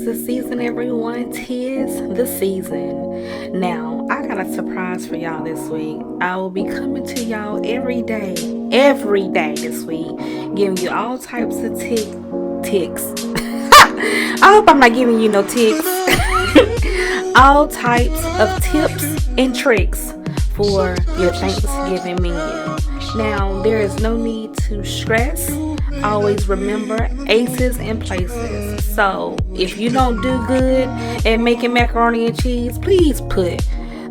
the season, everyone. 'Tis the season. Now, I got a surprise for y'all this week. I will be coming to y'all every day this week, giving you all types of ticks. I hope I'm not giving you no ticks. All types of tips and tricks for your Thanksgiving menu. Now, there is no need to stress. Always remember aces and places. So, if you don't do good at making macaroni and cheese, please put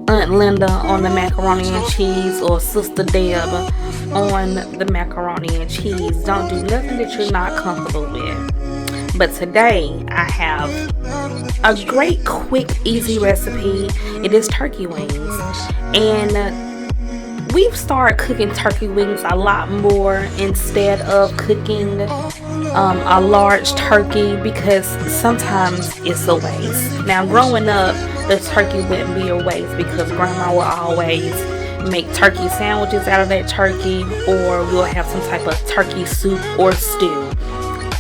Aunt Linda on the macaroni and cheese or Sister Deb on the macaroni and cheese. Don't do nothing that you're not comfortable with. But today, I have a great, quick, easy recipe. It is turkey wings. And we've started cooking turkey wings a lot more instead of cooking a large turkey, because sometimes it's a waste. Now, growing up, the turkey wouldn't be a waste because grandma would always make turkey sandwiches out of that turkey, or we'll have some type of turkey soup or stew,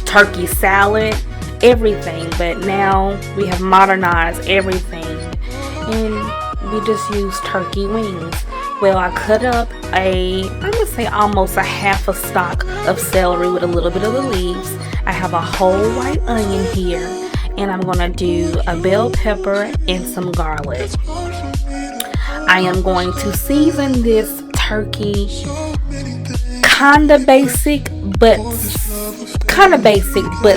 turkey salad, everything. But now we have modernized everything and we just use turkey wings. Well, I cut up I'm going to say almost a half a stalk of celery with a little bit of the leaves. I have a whole white onion here, and I'm going to do a bell pepper and some garlic. I am going to season this turkey kind of basic, but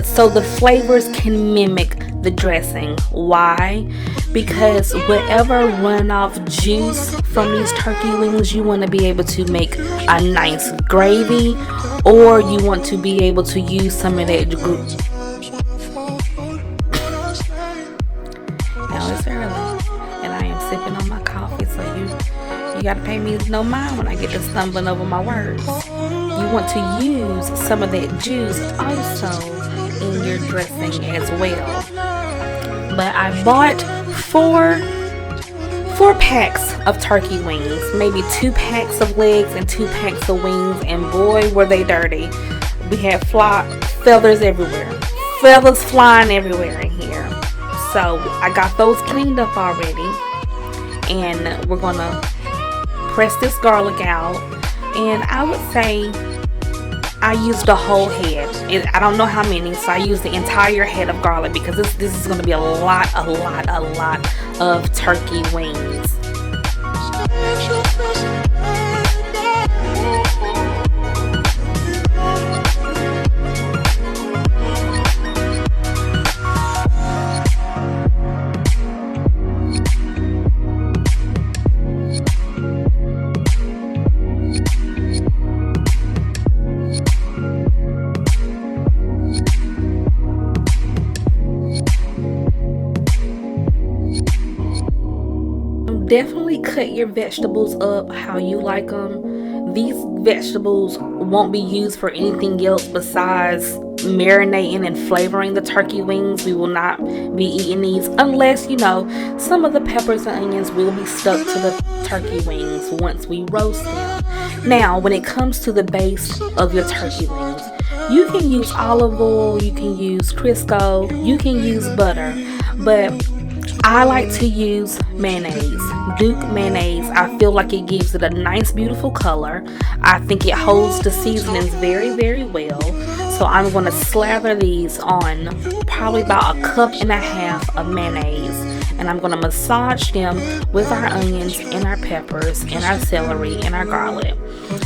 so the flavors can mimic the dressing. Why? Because whatever runoff juice from these turkey wings, you want to be able to make a nice gravy, or you want to be able to use some of that group. Now it's early and I am sipping on my coffee, so you gotta pay me no mind when I get to stumbling over my words. You want to use some of that juice also in your dressing as well. But I bought four packs of turkey wings, maybe 2 packs of legs and 2 packs of wings, and boy were they dirty. We had feathers everywhere, feathers flying everywhere in here. So I got those cleaned up already, and we're gonna press this garlic out. And I would say I used a whole head. I don't know how many, so I used the entire head of garlic because this is going to be a lot of turkey wings. Definitely cut your vegetables up how you like them. These vegetables won't be used for anything else besides marinating and flavoring the turkey wings. We will not be eating these unless, some of the peppers and onions will be stuck to the turkey wings once we roast them. Now, when it comes to the base of your turkey wings, you can use olive oil, you can use Crisco, you can use butter, but I like to use mayonnaise, Duke mayonnaise. I feel like it gives it a nice, beautiful color. I think it holds the seasonings very, very well. So I'm going to slather these on probably about 1.5 cups of mayonnaise. And I'm going to massage them with our onions and our peppers and our celery and our garlic.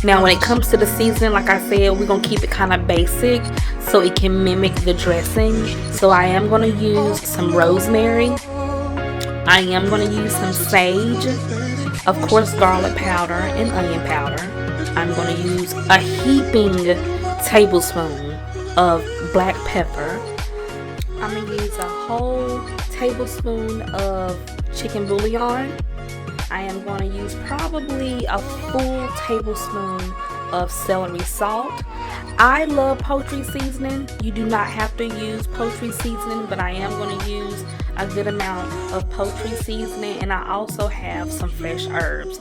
Now, when it comes to the seasoning, like I said, we're going to keep it kind of basic so it can mimic the dressing. So I am going to use some rosemary. I am going to use some sage, of course, garlic powder and onion powder. I'm going to use a heaping tablespoon of black pepper. I'm going to use a whole tablespoon of chicken bouillon. I am going to use probably a full tablespoon of celery salt. I love poultry seasoning. You do not have to use poultry seasoning, but I am going to use a good amount of poultry seasoning, and I also have some fresh herbs.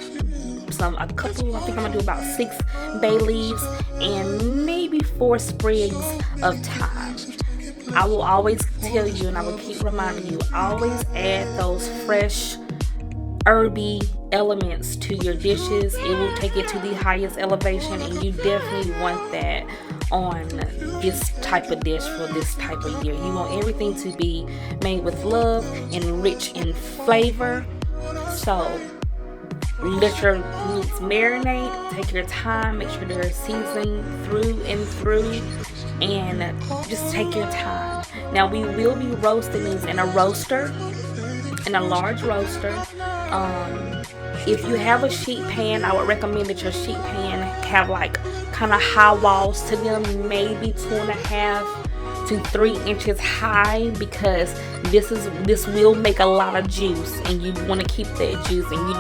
I think I'm going to do about 6 bay leaves and maybe 4 sprigs of thyme. I will always tell you, and I will keep reminding you, always add those fresh herby elements to your dishes. It will take it to the highest elevation, and you definitely want that on this type of dish for this type of year. You want everything to be made with love and rich in flavor. So let your meats marinate, take your time, make sure they're seasoned through and through, and just take your time. Now we will be roasting these in a roaster, in a large roaster. If you have a sheet pan, I would recommend that your sheet pan have like kind of high walls to them, maybe 2.5 to 3 inches high, because this will make a lot of juice, and you want to keep that juice, and you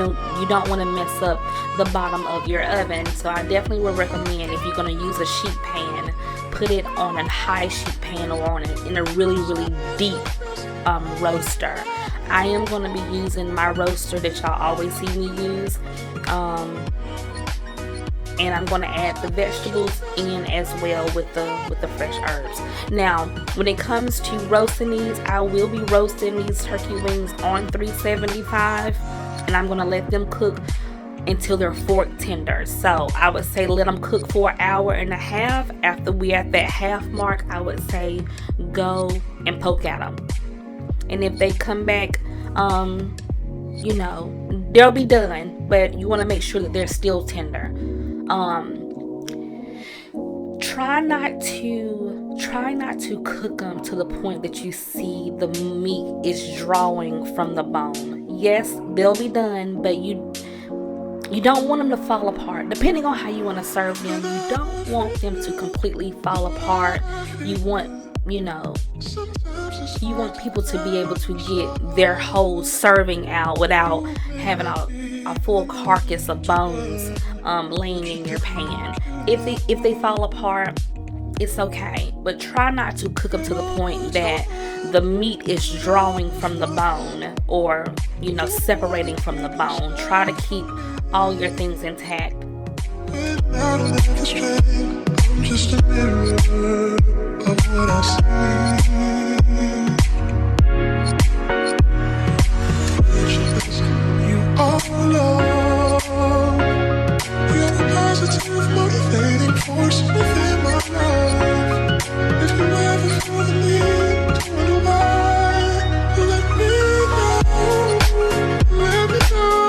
don't want to mess up the bottom of your oven. So I definitely would recommend, if you're going to use a sheet pan, put it on a high sheet pan or in a really deep roaster. I am going to be using my roaster that y'all always see me use, and I'm going to add the vegetables in as well with the fresh herbs. Now, when it comes to roasting these, I will be roasting these turkey wings on 375, and I'm going to let them cook until they're fork tender. So I would say let them cook for an hour and a half. After we at that half mark, I would say go and poke at them. And if they come back, they'll be done, but you want to make sure that they're still tender. Try not to cook them to the point that you see the meat is drawing from the bone. Yes, they'll be done, but you don't want them to fall apart. Depending on how you want to serve them, you don't want them to completely fall apart. You want people to be able to get their whole serving out without having a full carcass of bones laying in your pan. If they fall apart, it's okay, but try not to cook them to the point that the meat is drawing from the bone or separating from the bone. Try to keep all your things intact. I'm just a mirror of what I see. You are love. You're the positive, motivating force within my life. If you ever feel the need to wonder why, let me know. Let me know.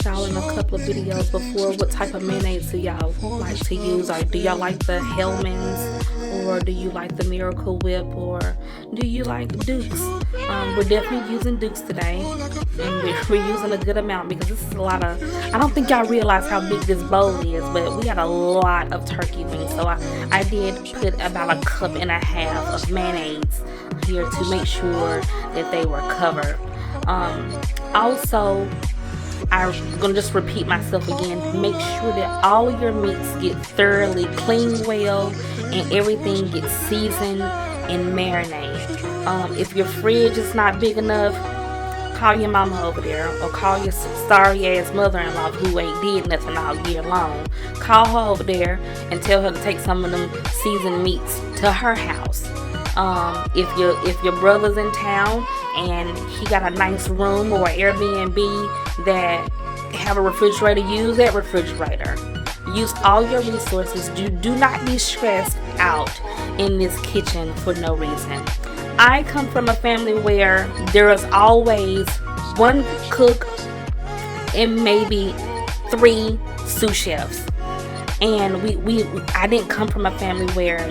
Y'all in a couple of videos before what type of mayonnaise do y'all like to use, or do y'all like the Hellman's, or do you like the Miracle Whip, or do you like Duke's? We're definitely using Duke's today, and we're using a good amount because this is a lot of, I don't think y'all realize how big this bowl is, but we got a lot of turkey wings. So I did put about 1.5 cups of mayonnaise here to make sure that they were covered. Also, I'm going to just repeat myself again. Make sure that all of your meats get thoroughly cleaned well and everything gets seasoned and marinated. If your fridge is not big enough, call your mama over there, or call your sorry ass mother-in-law who ain't did nothing all year long. Call her over there and tell her to take some of them seasoned meats to her house. If your brother's in town and he got a nice room or an Airbnb that have a refrigerator, use that refrigerator. Use all your resources. Do not be stressed out in this kitchen for no reason. I come from a family where there is always one cook and maybe 3 sous chefs. And I didn't come from a family where,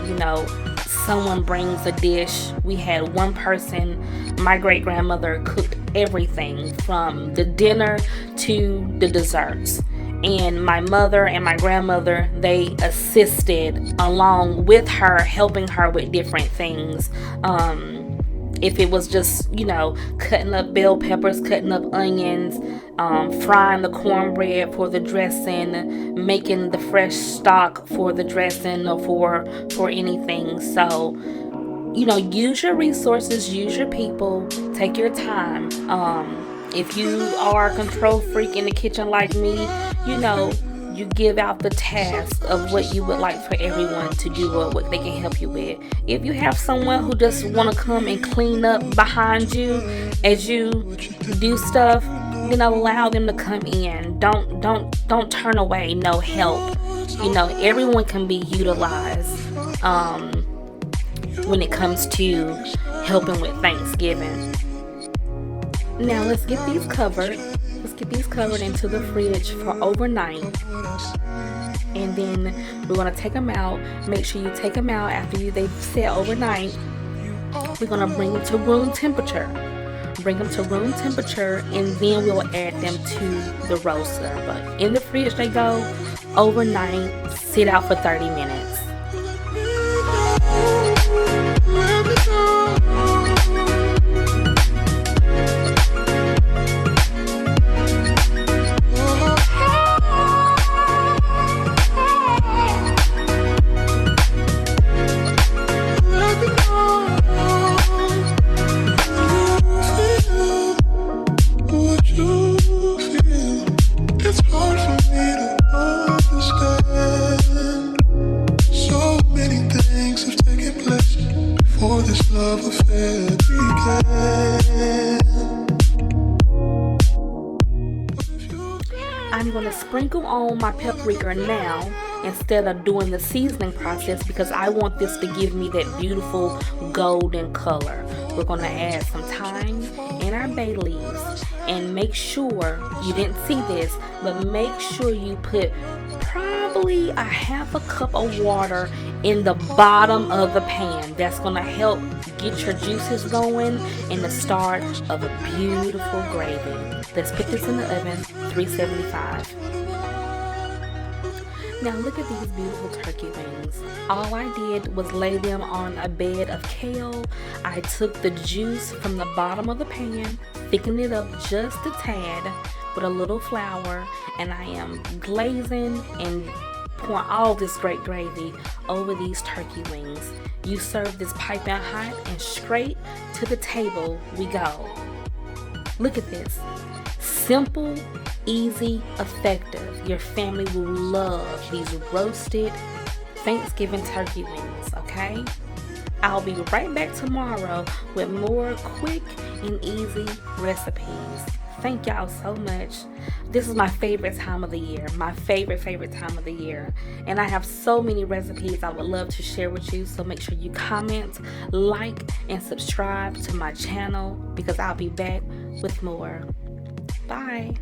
someone brings a dish. We had one person. My great grandmother cooked everything from the dinner to the desserts. And my mother and my grandmother, they assisted along with her, helping her with different things. If it was just, cutting up bell peppers, cutting up onions, frying the cornbread for the dressing, making the fresh stock for the dressing, or for anything. So, use your resources, use your people, take your time. If you are a control freak in the kitchen like me, you give out the task of what you would like for everyone to do or what they can help you with. If you have someone who just want to come and clean up behind you as you do stuff, then allow them to come in. Don't turn away no help. Everyone can be utilized when it comes to helping with Thanksgiving. Now let's get these covered. Let's get these covered into the fridge for overnight. And then we're going to take them out. Make sure you take them out after they've set overnight. We're going to bring them to room temperature. Bring them to room temperature, and then we'll add them to the roaster. But in the fridge they go overnight. Sit out for 30 minutes. I'm going to sprinkle on my paprika now instead of doing the seasoning process, because I want this to give me that beautiful golden color. We're going to add some thyme and our bay leaves, and make sure, you didn't see this, but make sure you put probably a half a cup of water in the bottom of the pan. That's going to help get your juices going and the start of a beautiful gravy. Let's put this in the oven, 375. Now look at these beautiful turkey wings. All I did was lay them on a bed of kale. I took the juice from the bottom of the pan, thickened it up just a tad with a little flour, and I am glazing and pouring all this great gravy over these turkey wings. You serve this piping hot, and straight to the table we go. Look at this. Simple, easy, effective. Your family will love these roasted Thanksgiving turkey wings, okay? I'll be right back tomorrow with more quick and easy recipes. Thank y'all so much. This is my favorite time of the year. My favorite time of the year. And I have so many recipes I would love to share with you. So make sure you comment, like, and subscribe to my channel, because I'll be back with more. Bye.